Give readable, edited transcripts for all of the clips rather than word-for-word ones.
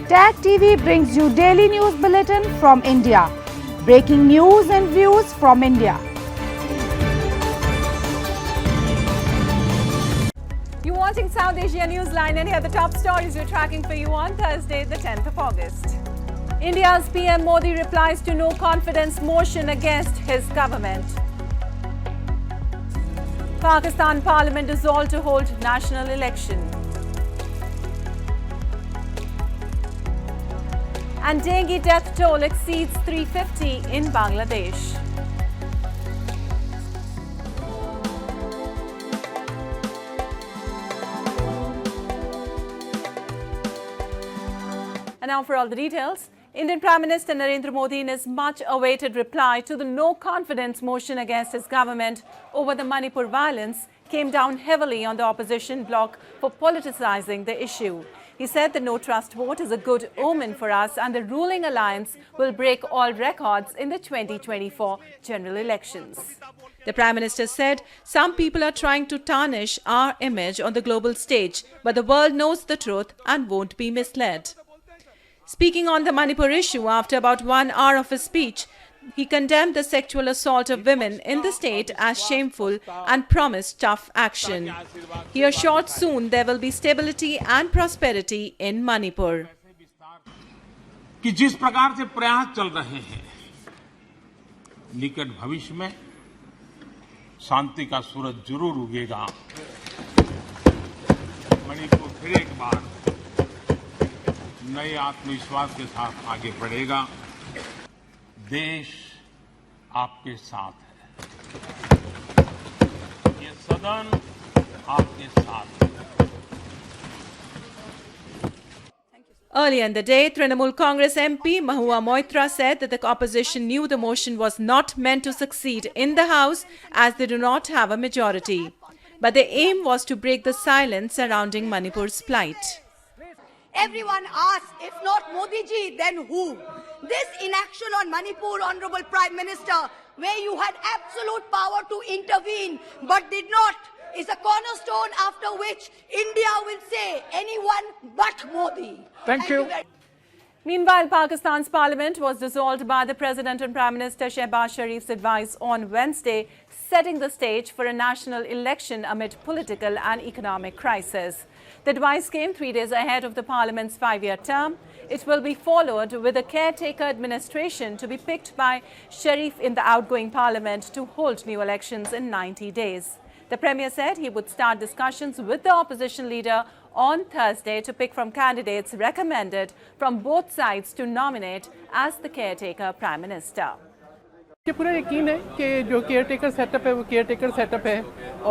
Tag TV brings you daily news bulletin from India. Breaking news and views from India. You're watching South Asia Newsline, and here are the top stories we're tracking for you on Thursday, the 10th of August. India's PM Modi replies to no confidence motion against his government. Pakistan Parliament dissolved to hold national election. And dengue death toll exceeds 350 in Bangladesh. And now for all the details. Indian Prime Minister Narendra Modi, in his much-awaited reply to the no-confidence motion against his government over the Manipur violence, came down heavily on the opposition bloc for politicizing the issue. He said the no-trust vote is a good omen for us and the ruling alliance will break all records in the 2024 general elections. The Prime Minister said, "Some people are trying to tarnish our image on the global stage, but the world knows the truth and won't be misled." Speaking on the Manipur issue after about 1 hour of his speech, he condemned the sexual assault of women in the state as shameful and promised tough action. He assured soon there will be stability and prosperity in Manipur. कि जिस प्रकार से प्रयास चल रहे हैं, निकट भविष्य में शांति का सूरज जरूर उगेगा। मणिपुर फिर एक बार नए आत्मविश्वास के साथ आगे बढ़ेगा। देश आपके साथ है। ये सदन आपके साथ है। Earlier in the day, Trinamool Congress MP Mahua Moitra said that the opposition knew the motion was not meant to succeed in the House as they do not have a majority. But the aim was to break the silence surrounding Manipur's plight. Everyone asks, if not Modi ji, then who? This inaction on Manipur, Honorable Prime Minister, where you had absolute power to intervene but did not, is a cornerstone after which India will say anyone but Modi. Thank you. Meanwhile, Pakistan's parliament was dissolved by the President and Prime Minister Shehbaz Sharif's advice on Wednesday, setting the stage for a national election amid political and economic crisis. The advice came 3 days ahead of the parliament's 5-year term. It will be followed with a caretaker administration to be picked by Sharif in the outgoing parliament to hold new elections in 90 days. The Premier said he would start discussions with the opposition leader on Thursday to pick from candidates recommended from both sides to nominate as the caretaker Prime Minister. मुझे पूरा यकीन है कि जो care taker setup है वो care taker setup है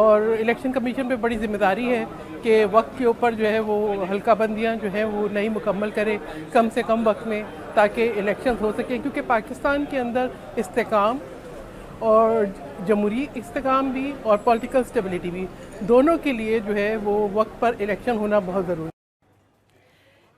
और इलेक्शन कमीशन पे बड़ी जिम्मेदारी है कि वक्त के ऊपर जो है वो हल्का बंदियाँ जो है वो नहीं मुकम्मल करे कम से कम वक्त में ताकि इलेक्शन हो सके क्योंकि पाकिस्तान के अंदर इस्तेकाम और जमहूरी इस्तेकाम भी और पॉलिटिकल स्टेबिलिटी भी दोनों के लिए जो है वो वक्त पर इलेक्शन होना बहुत ज़रूरी है।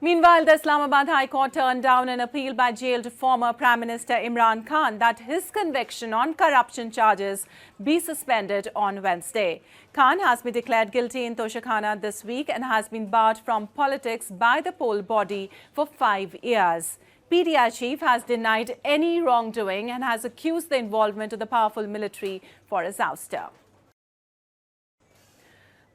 Meanwhile, the Islamabad High Court turned down an appeal by jailed former Prime Minister Imran Khan that his conviction on corruption charges be suspended on Wednesday. Khan has been declared guilty in Toshakhana this week and has been barred from politics by the poll body for 5 years. PTI chief has denied any wrongdoing and has accused the involvement of the powerful military for his ouster.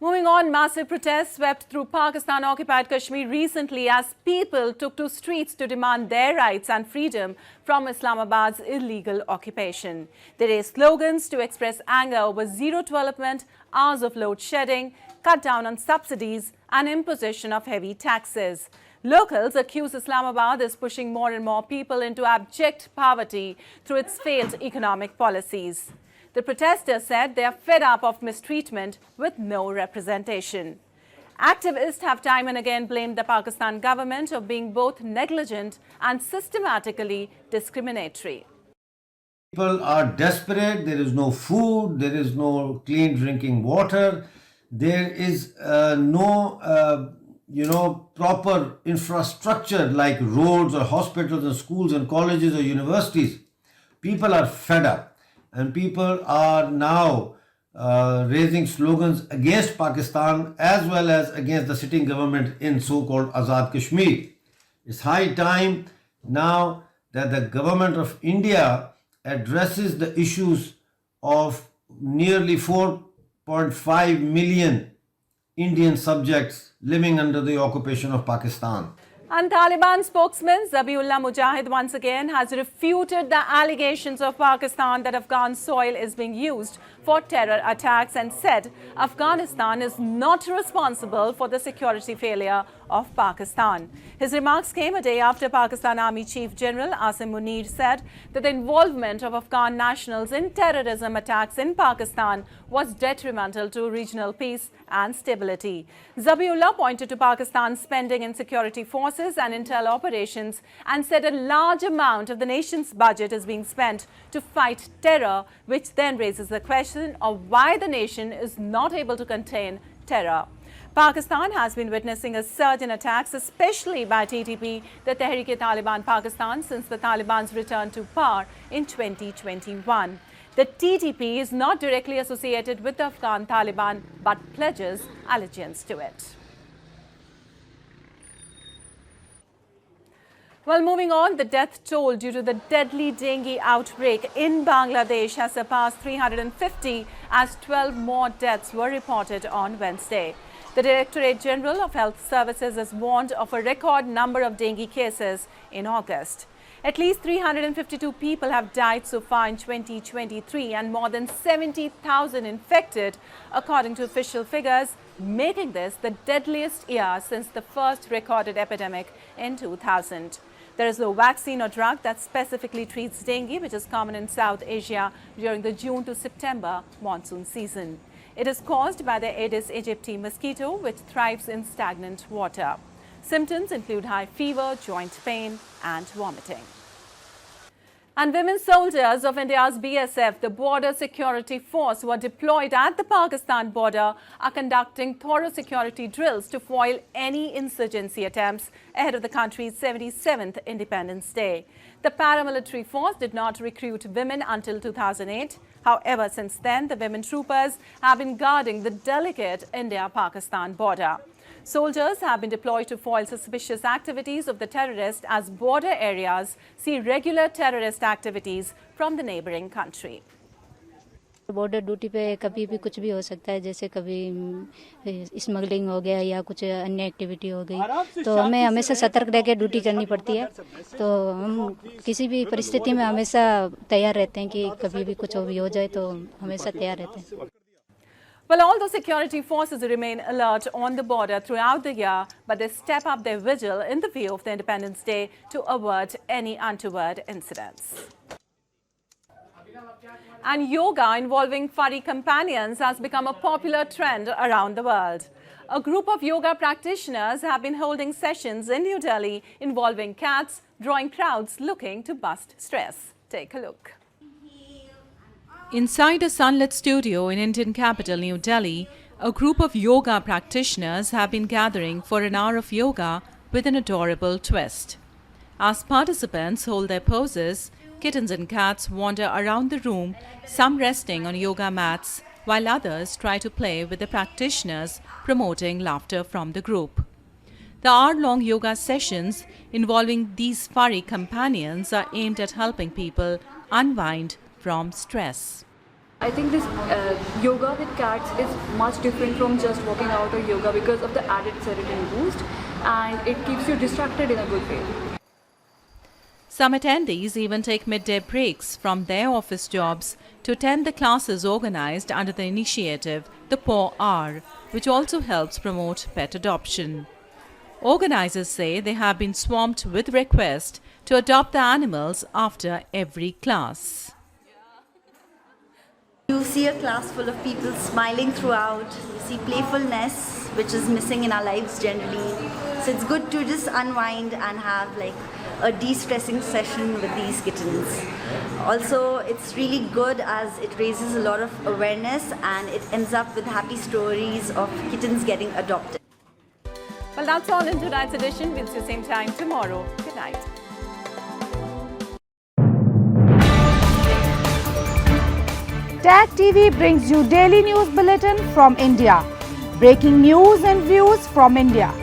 Moving on, massive protests swept through Pakistan-occupied Kashmir recently as people took to streets to demand their rights and freedom from Islamabad's illegal occupation. They raised slogans to express anger over zero development, hours of load shedding, cut down on subsidies and imposition of heavy taxes. Locals accuse Islamabad as pushing more and more people into abject poverty through its failed economic policies. The protesters said they are fed up of mistreatment with no representation. Activists have time and again blamed the Pakistan government of being both negligent and systematically discriminatory. People are desperate. There is no food. There is no clean drinking water. There is no proper infrastructure like roads or hospitals and schools and colleges or universities. People are fed up. And people are now raising slogans against Pakistan as well as against the sitting government in so-called Azad Kashmir. It's high time now that the government of India addresses the issues of nearly 4.5 million Indian subjects living under the occupation of Pakistan. And Taliban spokesman Zabiullah Mujahid once again has refuted the allegations of Pakistan that Afghan soil is being used for terror attacks and said Afghanistan is not responsible for the security failure of Pakistan. His remarks came a day after Pakistan Army Chief General Asim Munir said that the involvement of Afghan nationals in terrorism attacks in Pakistan was detrimental to regional peace and stability. Zabiullah pointed to Pakistan's spending in security forces and intel operations and said a large amount of the nation's budget is being spent to fight terror, which then raises the question of why the nation is not able to contain terror. Pakistan has been witnessing a surge in attacks, especially by TTP, the Tehreek-e-Taliban Pakistan, since the Taliban's return to power in 2021. The TTP is not directly associated with the Afghan Taliban, but pledges allegiance to it. Well, moving on, the death toll due to the deadly dengue outbreak in Bangladesh has surpassed 350 as 12 more deaths were reported on Wednesday. The Directorate General of Health Services has warned of a record number of dengue cases in August. At least 352 people have died so far in 2023 and more than 70,000 infected, according to official figures, making this the deadliest year since the first recorded epidemic in 2000. There is no vaccine or drug that specifically treats dengue, which is common in South Asia during the June to September monsoon season. It is caused by the Aedes aegypti mosquito, which thrives in stagnant water. Symptoms include high fever, joint pain, and vomiting. And women soldiers of India's BSF, the Border Security Force, who are deployed at the Pakistan border, are conducting thorough security drills to foil any insurgency attempts ahead of the country's 77th Independence Day. The paramilitary force did not recruit women until 2008. However, since then, the women troopers have been guarding the delicate India-Pakistan border. Soldiers have been deployed to foil suspicious activities of the terrorists as border areas see regular terrorist activities from the neighboring country. Border duty पे कभी भी कुछ भी हो सकता है, जैसे कभी स्मगलिंग हो गया या कुछ अन्य एक्टिविटी हो गई, तो हमें हमेशा सतर्क रह के ड्यूटी करनी पड़ती है। तो हम किसी भी परिस्थिति में हमेशा तैयार रहते हैं कि कभी भी कुछ भी हो जाए तो हमेशा तैयार रहते हैं। Well, although security forces remain alert on the border throughout the year, but they step up their vigil in the view of the Independence Day to avert any untoward incidents. And yoga involving furry companions has become a popular trend around the world. A group of yoga practitioners have been holding sessions in New Delhi involving cats, drawing crowds looking to bust stress. Take a look. Inside a sunlit studio in Indian capital New Delhi, a group of yoga practitioners have been gathering for an hour of yoga with an adorable twist. As participants hold their poses, kittens and cats wander around the room, some resting on yoga mats, while others try to play with the practitioners, promoting laughter from the group. The hour-long yoga sessions involving these furry companions are aimed at helping people unwind from stress. I think this yoga with cats is much different from just walking out or yoga because of the added serotonin boost, and it keeps you distracted in a good way. Some attendees even take midday breaks from their office jobs to attend the classes organized under the initiative The Paw Hour, which also helps promote pet adoption. Organizers say they have been swamped with requests to adopt the animals after every class. You see a class full of people smiling throughout. You see playfulness, which is missing in our lives generally. So it's good to just unwind and have like a de-stressing session with these kittens. Also, it's really good as it raises a lot of awareness and it ends up with happy stories of kittens getting adopted. Well, that's all in tonight's edition. We'll see you same time tomorrow. Good night. Tag TV brings you daily news bulletin from India. Breaking news and views from India.